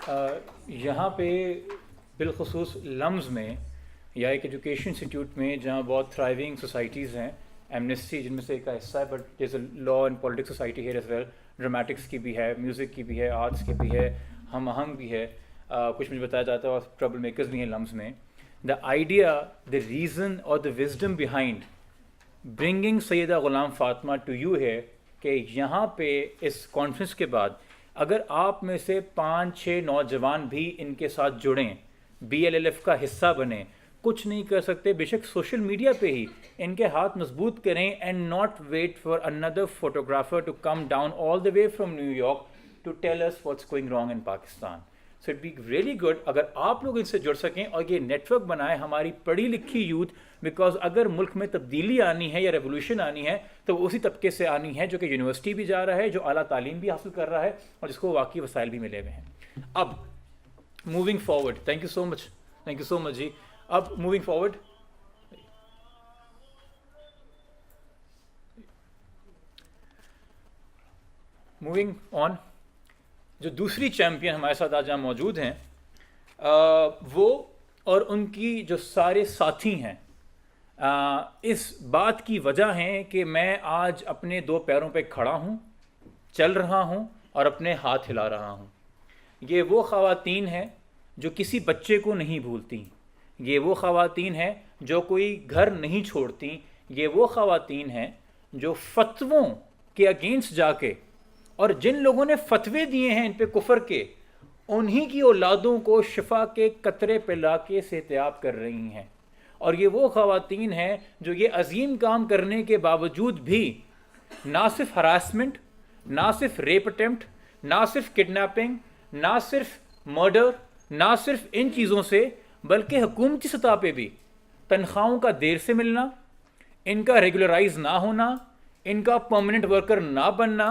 यहाँ पे बिलखुसूस लम्स में या एक एजुकेशन इंस्टीट्यूट में जहाँ बहुत थ्राइविंग सोसाइटीज़ हैं, एमनेस्टी जिनमें से एक का हिस्सा है, बट जैसे लॉ एंड पॉलिटिक्स सोसाइटी है एज वेल, ड्रामेटिक्स की भी है, म्यूज़िक की भी है, आर्ट्स की भी है, हम आहंग भी है, कुछ मुझे बताया जाता है और ट्रबल मेकर्स भी हैं लम्स में. द आइडिया, द रीज़न और the wisdom behind bringing Syeda Ghulam Fatima to you है कि यहाँ पे इस कॉन्फ्रेंस के बाद अगर आप में से 5-6 नौजवान भी इनके साथ जुड़ें, BLLF का हिस्सा बने, कुछ नहीं कर सकते बेशक सोशल मीडिया पे ही इनके हाथ मजबूत करें and not wait for another photographer to come down all the way from New York to tell us what's going wrong in Pakistan. So it be really good अगर आप लोग इनसे जुड़ सकें और ये नेटवर्क बनाए हमारी पढ़ी लिखी यूथ, बिकॉज अगर मुल्क में तब्दीली आनी है या रेवोल्यूशन आनी है तो उसी तबके से आनी है जो कि यूनिवर्सिटी भी जा रहा है, जो आला तालीम भी हासिल कर रहा है और जिसको वाकई वसाइल भी मिले हुए हैं. अब moving forward, thank you so much ji. अब मूविंग फॉरवर्ड, मूविंग ऑन, जो दूसरी चैम्पियन हमारे साथ आज यहाँ मौजूद हैं वो और उनकी जो सारे साथी हैं इस बात की वजह है कि मैं आज अपने 2 पैरों पे खड़ा हूँ, चल रहा हूँ और अपने हाथ हिला रहा हूँ. ये वो ख़वातीन हैं जो किसी बच्चे को नहीं भूलती, ये वो ख़वातीन हैं जो कोई घर नहीं छोड़ती, ये वो ख़वातीन हैं जो फतवों के अगेंस्ट जाके और जिन लोगों ने फतवे दिए हैं इन पे कुफर के, उन्हीं की औलादों को शिफा के कतरे पिला के सेहतियाब कर रही हैं. और ये वो ख़वातीन हैं जो ये अजीम काम करने के बावजूद भी ना सिर्फ हरासमेंट, ना सिर्फ रेप अटेम्प्ट, ना सिर्फ किडनैपिंग, ना सिर्फ मर्डर, ना सिर्फ इन चीज़ों से, बल्कि हुकूमती सतह पे भी तनख्वाहों का देर से मिलना, इनका रेगुलराइज ना होना, इनका परमानेंट वर्कर ना बनना,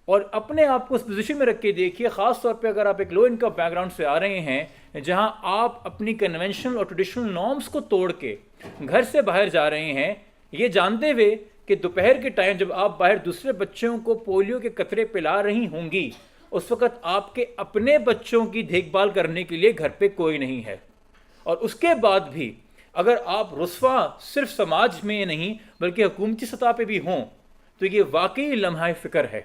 और अपने आप को उस पोजीशन में रख के देखिए, ख़ास तौर पे अगर आप एक लो इनकम बैकग्राउंड से आ रहे हैं जहां आप अपनी कन्वेंशनल और ट्रेडिशनल नॉर्म्स को तोड़ के घर से बाहर जा रहे हैं, ये जानते हुए कि दोपहर के टाइम जब आप बाहर दूसरे बच्चों को पोलियो के कतरे पिला रही होंगी, उस वक़्त आपके अपने बच्चों की देखभाल करने के लिए घर पे कोई नहीं है. और उसके बाद भी अगर आप रुस्वा सिर्फ समाज में नहीं बल्कि हुकूमती सतह पे भी हों तो ये वाकई लम्हा फ़िक्र है.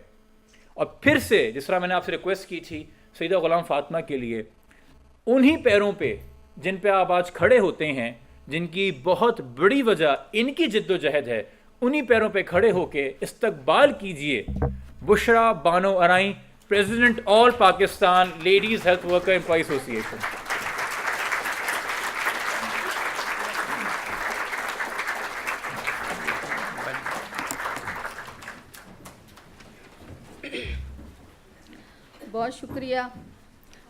और फिर से जिस तरह मैंने आपसे रिक्वेस्ट की थी सैयदा ग़ुलाम फ़ातिमा के लिए, उन्हीं पैरों पे जिन पे आप आज खड़े होते हैं, जिनकी बहुत बड़ी वजह इनकी जिद्दोजहद है, उन्हीं पैरों पे खड़े होके इस्तकबाल कीजिए Bushra Bano Arai, president all Pakistan ladies health worker employ association. बहुत शुक्रिया.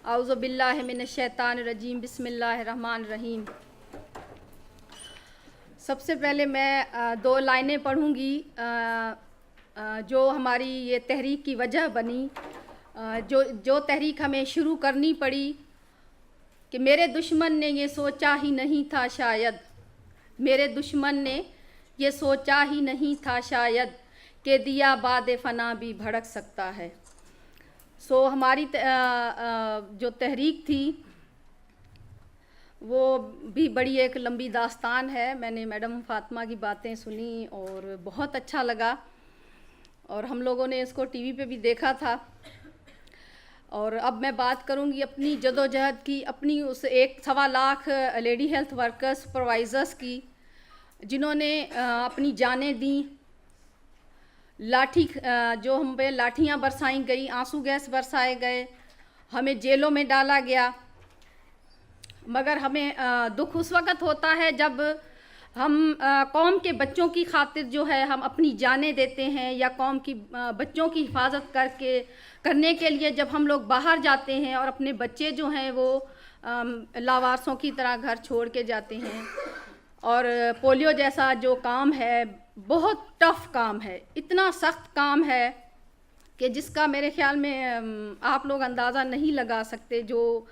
आउज़ु बिल्लाहि मिनश शैतानिर रजीम, बिस्मिल्लाहिर रहमानिर रहीम. सबसे पहले मैं 2 लाइनें पढ़ूंगी जो हमारी ये तहरीक की वजह बनी, जो तहरीक हमें शुरू करनी पड़ी कि मेरे दुश्मन ने ये सोचा ही नहीं था शायद, मेरे दुश्मन ने ये सोचा ही नहीं था शायद कि दिया बाद फना भी भड़क सकता है. सो हमारी जो तहरीक थी वो भी बड़ी एक लंबी दास्तान है. मैंने मैडम फ़ातिमा की बातें सुनी और बहुत अच्छा लगा, और हम लोगों ने इसको टीवी पे भी देखा था. और अब मैं बात करूंगी अपनी जदोजहद की, अपनी उस 1.25 lakh lady health workers supervisors की जिन्होंने अपनी जानें दी. लाठी जो हम पे लाठियाँ बरसाई गई, आंसू गैस बरसाए गए, हमें जेलों में डाला गया. मगर हमें दुख उस वक़्त होता है जब हम कौम के बच्चों की खातिर जो है हम अपनी जानें देते हैं, या कौम की बच्चों की हिफाजत करने के लिए जब हम लोग बाहर जाते हैं और अपने बच्चे जो हैं वो लावारसों की तरह घर छोड़ के जाते हैं. और पोलियो जैसा जो काम है बहुत टफ़ काम है, इतना सख्त काम है कि जिसका मेरे ख़्याल में आप लोग अंदाज़ा नहीं लगा सकते. जो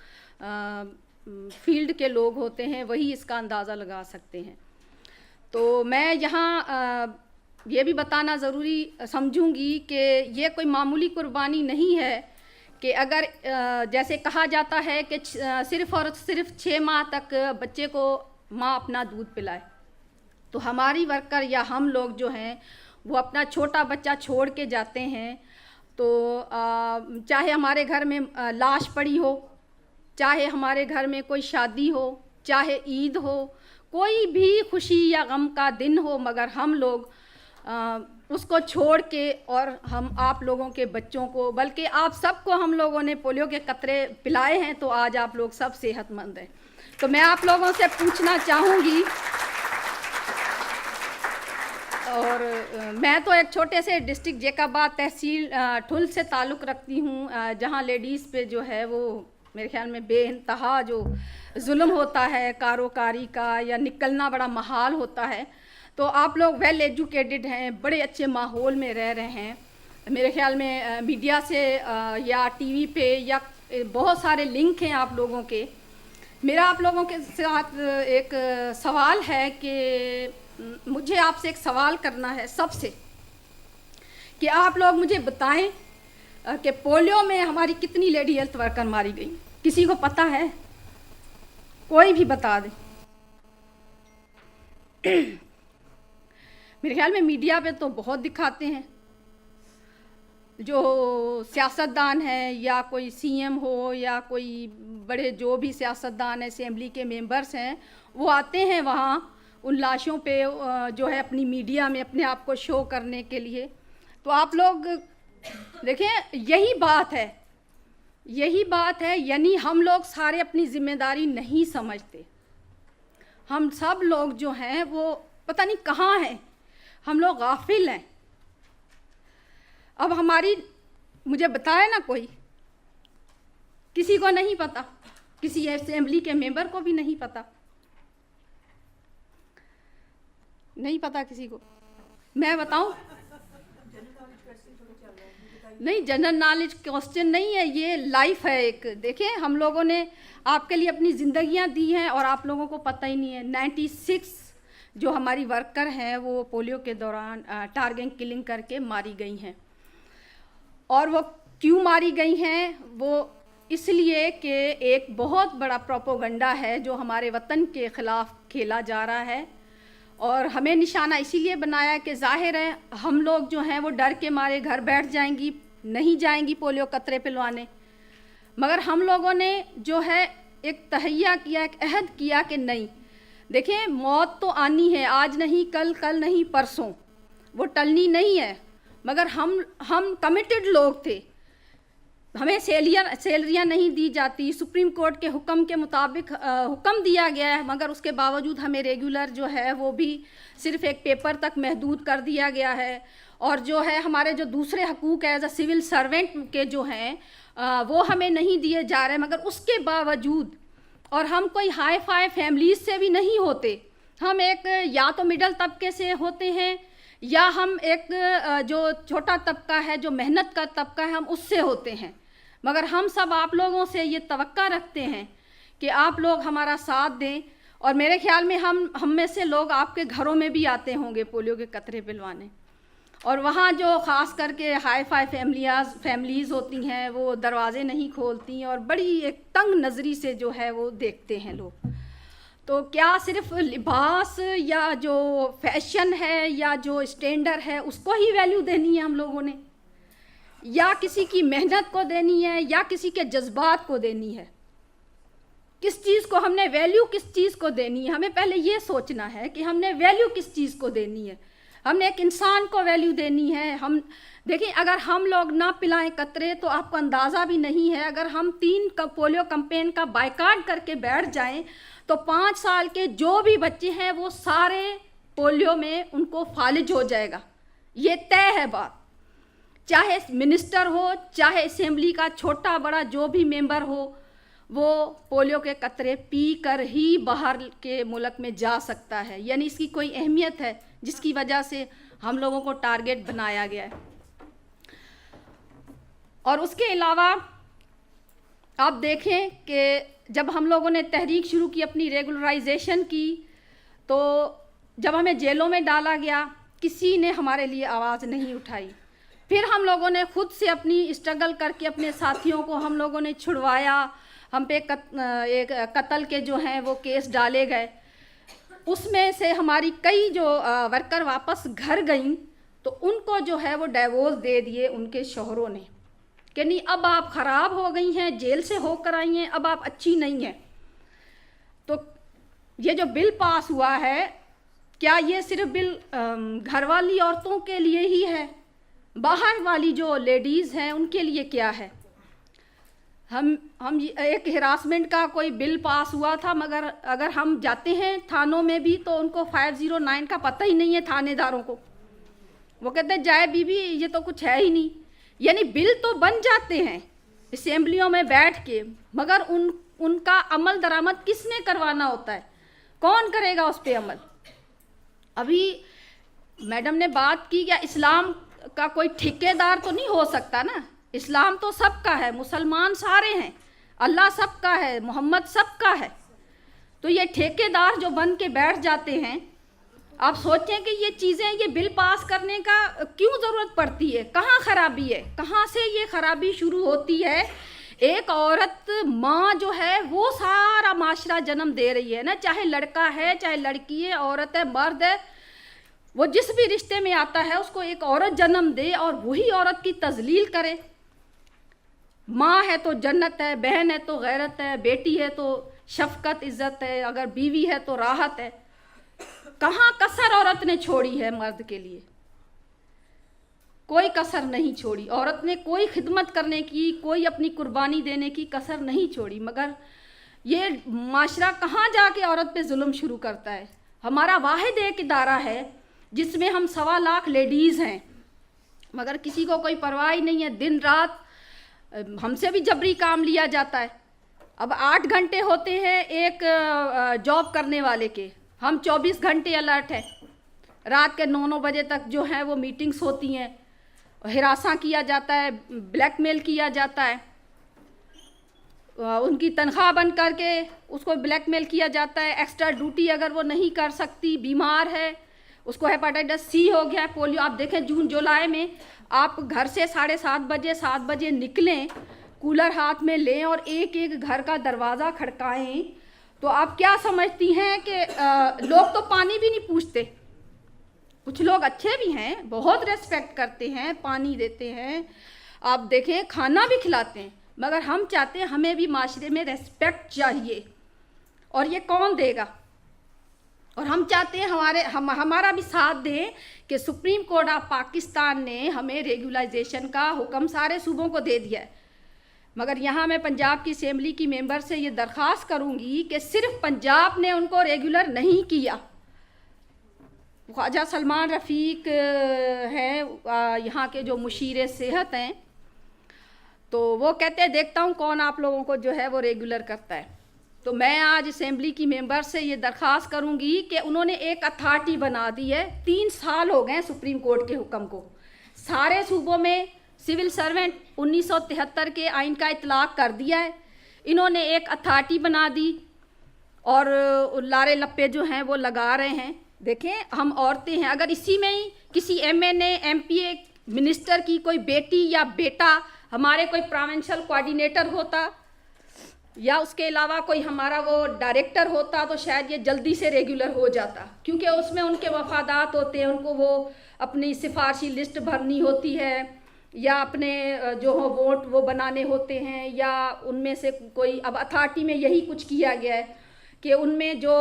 फील्ड के लोग होते हैं वही इसका अंदाज़ा लगा सकते हैं. तो मैं यहाँ ये भी बताना ज़रूरी समझूंगी कि ये कोई मामूली कुर्बानी नहीं है कि अगर जैसे कहा जाता है कि सिर्फ़ और सिर्फ 6 माह तक बच्चे को माँ अपना दूध पिलाए, तो हमारी वर्कर या हम लोग जो हैं वो अपना छोटा बच्चा छोड़ के जाते हैं, तो चाहे हमारे घर में लाश पड़ी हो, चाहे हमारे घर में कोई शादी हो, चाहे ईद हो, कोई भी खुशी या गम का दिन हो, मगर हम लोग उसको छोड़ के और हम आप लोगों के बच्चों को, बल्कि आप सबको हम लोगों ने पोलियो के कतरे पिलाए हैं, तो आज आप लोग सब सेहतमंद हैं। तो मैं आप लोगों से पूछना चाहूँगी, और मैं तो एक छोटे से डिस्ट्रिक्ट जेकाबाद तहसील ठुल से ताल्लुक़ रखती हूँ, जहाँ लेडीज़ पे जो है वो मेरे ख्याल में बेइंतहा जो जुल्म होता है कारोकारी का, या निकलना बड़ा महाल होता है। तो आप लोग वेल एजुकेटेड हैं, बड़े अच्छे माहौल में रह रहे हैं। मेरे ख्याल में मीडिया से या टीवी पे या बहुत सारे लिंक हैं आप लोगों के। मेरा आप लोगों के साथ एक सवाल है कि मुझे आपसे एक सवाल करना है सबसे, कि आप लोग मुझे बताएं कि पोलियो में हमारी कितनी लेडी हेल्थ वर्कर मारी गई। किसी को पता है? कोई भी बता दे। मेरे ख्याल में मीडिया पे तो बहुत दिखाते हैं, जो सियासतदान है या कोई सीएम हो या कोई बड़े जो भी सियासतदान है, असेंबली के मेंबर्स हैं, वो आते हैं वहाँ उन लाशों पे जो है अपनी मीडिया में अपने आप को शो करने के लिए। तो आप लोग देखें, यही बात है, यानी हम लोग सारे अपनी जिम्मेदारी नहीं समझते। हम सब लोग जो हैं वो पता नहीं कहाँ हैं, हम लोग गाफिल हैं। अब हमारी, मुझे बताए ना कोई, किसी को नहीं पता, किसी असेंबली के मेंबर को भी नहीं पता, नहीं पता किसी को। मैं बताऊं? नहीं, जनरल नॉलेज क्वेश्चन नहीं है, ये लाइफ है एक। देखिए, हम लोगों ने आपके लिए अपनी ज़िंदगियां दी हैं और आप लोगों को पता ही नहीं है। 96 जो हमारी वर्कर हैं वो पोलियो के दौरान टारगेट किलिंग करके मारी गई हैं। और वो क्यों मारी गई हैं? वो इसलिए कि एक बहुत बड़ा प्रोपोगंडा है जो हमारे वतन के ख़िलाफ़ खेला जा रहा है, और हमें निशाना इसीलिए बनाया कि जाहिर है हम लोग जो हैं वो डर के मारे घर बैठ जाएंगी, नहीं जाएंगी पोलियो कतरे पिलवाने। मगर हम लोगों ने जो है एक तहैया किया, एक अहद किया कि नहीं, देखें मौत तो आनी है, आज नहीं कल, कल नहीं परसों, वो टलनी नहीं है। मगर हम कमिटेड लोग थे, हमें सैलरियाँ नहीं दी जाती, सुप्रीम कोर्ट के हुक्म के मुताबिक हुक्म दिया गया है, मगर उसके बावजूद हमें रेगुलर जो है वो भी सिर्फ एक पेपर तक महदूद कर दिया गया है। और जो है हमारे जो दूसरे हकूक़ है एज अ सिविल सर्वेंट के जो हैं वो हमें नहीं दिए जा रहे। मगर उसके बावजूद, और हम कोई हाई फाई फैमिलीज से भी नहीं होते, हम एक या तो मिडल तबके से होते हैं या हम एक जो छोटा तबका है, जो मेहनत का तबका है, हम उससे होते हैं। मगर हम सब आप लोगों से ये तवक्का रखते हैं कि आप लोग हमारा साथ दें। और मेरे ख्याल में हम में से लोग आपके घरों में भी आते होंगे पोलियो के कतरे पिलवाने, और वहाँ जो ख़ास करके हाई फाई फैमिलीज़ होती हैं वो दरवाज़े नहीं खोलती और बड़ी एक तंग नज़री से जो है वो देखते हैं लोग। तो क्या सिर्फ लिबास या जो फैशन है या जो स्टैंडर्ड है उसको ही वैल्यू देनी है हम लोगों ने, या किसी की मेहनत को देनी है, या किसी के जज्बात को देनी है? किस चीज़ को हमने वैल्यू, किस चीज़ को देनी है? हमें पहले ये सोचना है कि हमने वैल्यू किस चीज़ को देनी है। हमने एक इंसान को वैल्यू देनी है। हम देखिए, अगर हम लोग ना पिलाएं कतरे तो आपको अंदाज़ा भी नहीं है, अगर हम 3 पोलियो कैंपेन का बायकाट करके बैठ जाएं तो 5 साल के जो भी बच्चे हैं वो सारे पोलियो में उनको फालिज हो जाएगा। ये तय है बात, चाहे मिनिस्टर हो, चाहे असेंबली का छोटा बड़ा जो भी मेंबर हो, वो पोलियो के कतरे पी कर ही बाहर के मुल्क में जा सकता है। यानी इसकी कोई अहमियत है जिसकी वजह से हम लोगों को टारगेट बनाया गया है। और उसके अलावा आप देखें कि जब हम लोगों ने तहरीक शुरू की, अपनी रेगुलराइजेशन की, तो जब हमें जेलों में डाला गया किसी ने हमारे लिए आवाज़ नहीं उठाई। फिर हम लोगों ने खुद से अपनी स्ट्रगल करके अपने साथियों को हम लोगों ने छुड़वाया। हम पे एक कत्ल के जो हैं वो केस डाले गए। उसमें से हमारी कई जो वर्कर वापस घर गईं तो उनको जो है वो डिवोर्स दे दिए उनके शौहरों ने कि नहीं, अब आप ख़राब हो गई हैं, जेल से होकर आई हैं, अब आप अच्छी नहीं हैं। तो ये जो बिल पास हुआ है, क्या ये सिर्फ बिल घर वाली औरतों के लिए ही है? बाहर वाली जो लेडीज़ हैं उनके लिए क्या है? हम एक हिरासमेंट का कोई बिल पास हुआ था, मगर अगर हम जाते हैं थानों में भी तो उनको 509 का पता ही नहीं है थानेदारों को। वो कहते हैं जाए बीबी, ये तो कुछ है ही नहीं। यानी बिल तो बन जाते हैं असेंबलियों में बैठ के, मगर उनका अमल दरामद किसने करवाना होता है? कौन करेगा उस पर अमल? अभी मैडम ने बात की, क्या इस्लाम का कोई ठेकेदार तो नहीं हो सकता ना? इस्लाम तो सबका है, मुसलमान सारे हैं, अल्लाह सबका है, मोहम्मद सबका है। तो ये ठेकेदार जो बन के बैठ जाते हैं, आप सोचें कि ये चीज़ें, ये बिल पास करने का क्यों ज़रूरत पड़ती है? कहाँ ख़राबी है? कहाँ से ये ख़राबी शुरू होती है? एक औरत माँ जो है वो सारा माशरा जन्म दे रही है ना, चाहे लड़का है, चाहे लड़की है, औरत है, मर्द है, वो जिस भी रिश्ते में आता है उसको एक औरत जन्म दे और वही औरत की तजलील करे। माँ है तो जन्नत है, बहन है तो गैरत है, बेटी है तो शफकत इज़्ज़त है, अगर बीवी है तो राहत है। कहाँ कसर औरत ने छोड़ी है मर्द के लिए? कोई कसर नहीं छोड़ी औरत ने, कोई खिदमत करने की, कोई अपनी कुर्बानी देने की कसर नहीं छोड़ी। मगर ये माशरा कहाँ जाके औरत पे जुल्म शुरू करता है? हमारा वाहिद एक इदारा है जिसमें हम 1.25 लाख लेडीज़ हैं, मगर किसी को कोई परवाह ही नहीं है। दिन रात हमसे भी जबरी काम लिया जाता है। अब 8 घंटे होते हैं एक जॉब करने वाले के, हम 24 घंटे अलर्ट है। रात के 9-9 बजे तक जो है वो मीटिंग्स होती हैं, हिरासा किया जाता है, ब्लैकमेल किया जाता है, उनकी तनख्वाह बंद करके उसको ब्लैकमेल किया जाता है। एक्स्ट्रा ड्यूटी अगर वो नहीं कर सकती, बीमार है, उसको हेपाटाइटिस सी हो गया है, पोलियो। आप देखें जून जुलाई में आप घर से 7:30 बजे 7 बजे निकलें, कूलर हाथ में लें और एक एक घर का दरवाज़ा खड़काएं, तो आप क्या समझती हैं कि लोग तो पानी भी नहीं पूछते। कुछ लोग अच्छे भी हैं, बहुत रेस्पेक्ट करते हैं, पानी देते हैं, आप देखें खाना भी खिलाते हैं, मगर हम चाहते हैं हमें भी माशरे में रेस्पेक्ट चाहिए, और ये कौन देगा? और हम चाहते हैं हमारा भी साथ दें कि सुप्रीम कोर्ट ऑफ पाकिस्तान ने हमें रेगुलाइजेशन का हुक्म सारे सूबों को दे दिया है। मगर यहाँ मैं पंजाब की असेंबली की मेंबर से ये दरख्वास्त करूँगी कि सिर्फ पंजाब ने उनको रेगुलर नहीं किया। ख्वाजा सलमान रफ़ीक हैं यहाँ के जो मुशीर सेहत हैं, तो वो कहते हैं देखता हूँ कौन आप लोगों को जो है वो रेगुलर करता है। तो मैं आज असेंबली की मेंबर से ये दरख्वास्त करूँगी कि उन्होंने एक अथॉरिटी बना दी है। 3 साल हो गए सुप्रीम कोर्ट के हुक्म को, सारे सूबों में सिविल सर्वेंट 1973 के आइन का इतलाक़ कर दिया है। इन्होंने एक अथॉरिटी बना दी और लारे लप्पे जो हैं वो लगा रहे हैं। देखें हम औरतें हैं, अगर इसी में ही किसी MNA MPA मिनिस्टर की कोई बेटी या बेटा हमारे कोई प्रोविंशियल कोऑर्डिनेटर होता या उसके अलावा कोई हमारा वो डायरेक्टर होता तो शायद ये जल्दी से रेगुलर हो जाता, क्योंकि उसमें उनके वफादात होते हैं, उनको वो अपनी सिफारशी लिस्ट भरनी होती है या अपने जो हो वोट वो बनाने होते हैं, या उनमें से कोई, अब अथॉरिटी में यही कुछ किया गया है कि उनमें जो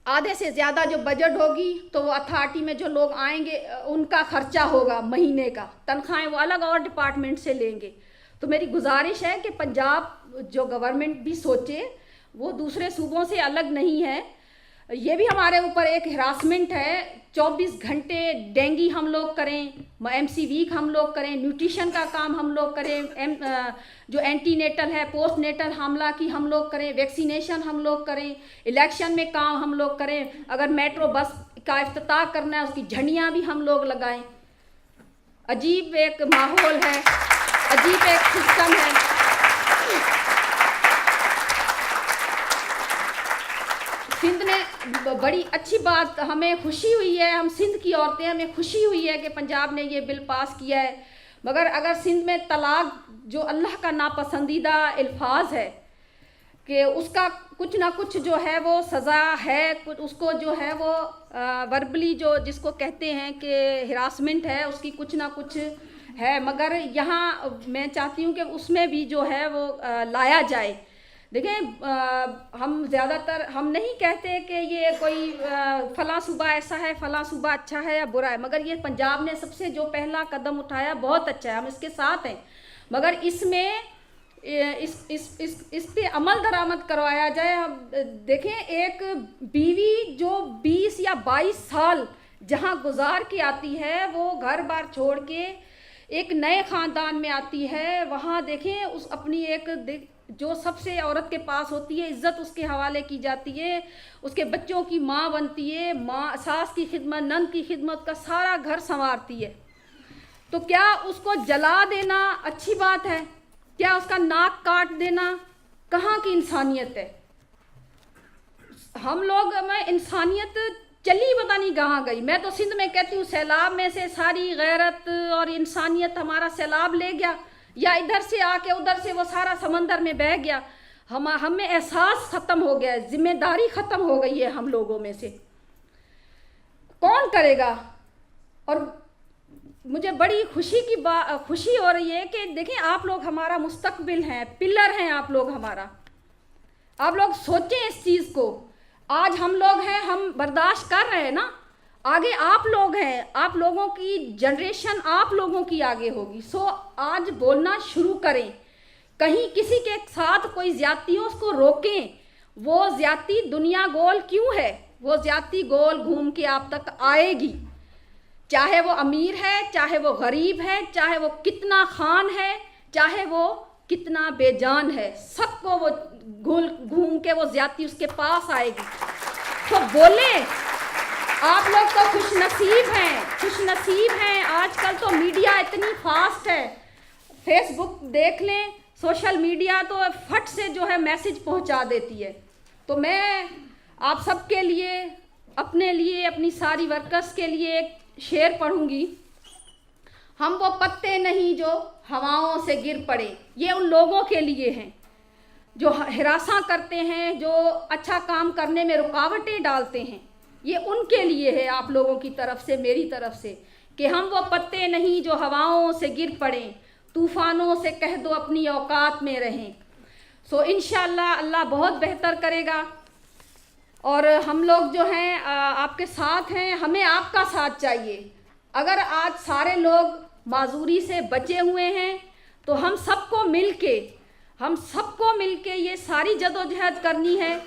आधे से ज़्यादा जो बजट होगी तो वो अथॉरिटी में जो लोग आएंगे उनका खर्चा होगा, महीने का तनख्वाहें वो अलग और डिपार्टमेंट से लेंगे। तो मेरी गुजारिश है कि पंजाब जो गवर्नमेंट भी सोचे, वो दूसरे सूबों से अलग नहीं है। ये भी हमारे ऊपर एक हिरासमेंट है। 24 घंटे डेंगी हम लोग करें, MC वीक हम लोग करें, न्यूट्रिशन का काम हम लोग करें, जो एंटीनेटल है, पोस्ट नेटल हमला की हम लोग करें, वैक्सीनेशन हम लोग करें, इलेक्शन में काम हम लोग करें, अगर मेट्रो बस का इफ्तिताह करना है उसकी झंडियाँ भी हम लोग लगाएं। अजीब एक माहौल है, अजीब एक सिस्टम है। सिंध ने बड़ी अच्छी बात, हमें खुशी हुई है, हम सिंध की औरतें, हमें खुशी हुई है कि पंजाब ने ये बिल पास किया है। मगर अगर सिंध में तलाक जो अल्लाह का नापसंदीदा अल्फाज है कि उसका कुछ ना कुछ जो है वो सज़ा है, कुछ उसको जो है वो वर्बली जो जिसको कहते हैं कि हिरासमेंट है, उसकी कुछ ना कुछ है। मगर यहाँ मैं चाहती हूँ कि उसमें भी जो है वो लाया जाए। देखें, हम ज़्यादातर हम नहीं कहते कि ये कोई फ़लाँ सूबा ऐसा है, फ़लाँ सूबा अच्छा है या बुरा है, मगर ये पंजाब ने सबसे जो पहला कदम उठाया बहुत अच्छा है, हम इसके साथ हैं। मगर इसमें इस पे अमल दरामद करवाया जाए। हम देखें, एक बीवी जो 20 या 22 साल जहाँ गुजार के आती है, वो घर बार छोड़ के एक नए ख़ानदान में आती है, वहाँ देखें उस अपनी एक जो सबसे औरत के पास होती है इज़्ज़त उसके हवाले की जाती है, उसके बच्चों की माँ बनती है, माँ सास की खिदमत, नंद की खिदमत, का सारा घर संवारती है। तो क्या उसको जला देना अच्छी बात है? क्या उसका नाक काट देना कहाँ की इंसानियत है? हम लोग में इंसानियत चली पता नहीं कहाँ गई। मैं तो सिंध में कहती हूँ सैलाब में से सारी गैरत और इंसानियत हमारा सैलाब ले गया, या इधर से आके उधर से वो सारा समंदर में बह गया। हमें एहसास ख़त्म हो गया है, जिम्मेदारी ख़त्म हो गई है हम लोगों में से। कौन करेगा? और मुझे बड़ी खुशी हो रही है कि देखें, आप लोग हमारा मुस्तकबिल हैं, पिलर हैं आप लोग हमारा। आप लोग सोचें इस चीज़ को। आज हम लोग हैं, हम बर्दाश्त कर रहे हैं ना, आगे आप लोग हैं, आप लोगों की जनरेशन आप लोगों की आगे होगी। सो आज बोलना शुरू करें, कहीं किसी के साथ कोई ज्यादती हो उसको रोकें। वो ज्यादती दुनिया गोल क्यों है? वो ज्यादती गोल घूम के आप तक आएगी, चाहे वो अमीर है, चाहे वो गरीब है, चाहे वो कितना खान है, चाहे वो कितना बेजान है, सबको वो घूम के वो ज्यादती उसके पास आएगी। तो बोले, आप लोग तो खुशनसीब हैं। आजकल तो मीडिया इतनी फास्ट है, फेसबुक देख लें, सोशल मीडिया तो फट से जो है मैसेज पहुंचा देती है। तो मैं आप सबके लिए, अपने लिए, अपनी सारी वर्कर्स के लिए एक शेर पढ़ूंगी। हम वो पत्ते नहीं जो हवाओं से गिर पड़े। ये उन लोगों के लिए हैं जो हिरासा करते हैं, जो अच्छा काम करने में रुकावटें डालते हैं। ये उनके लिए है, आप लोगों की तरफ से, मेरी तरफ से, कि हम वो पत्ते नहीं जो हवाओं से गिर पड़ें, तूफ़ानों से कह दो अपनी औकात में रहें। सो इंशाअल्लाह अल्लाह बहुत बेहतर करेगा। और हम लोग जो हैं आपके साथ हैं, हमें आपका साथ चाहिए। अगर आज सारे लोग माजूरी से बचे हुए हैं तो हम सबको मिलके ये सारी जदोजहद करनी है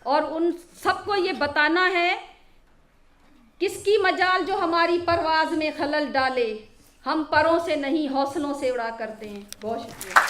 और उन सबको ये बताना है, किसकी मजाल जो हमारी परवाज़ में खलल डाले, हम परों से नहीं हौसलों से उड़ा करते हैं। बहुत शुक्रिया।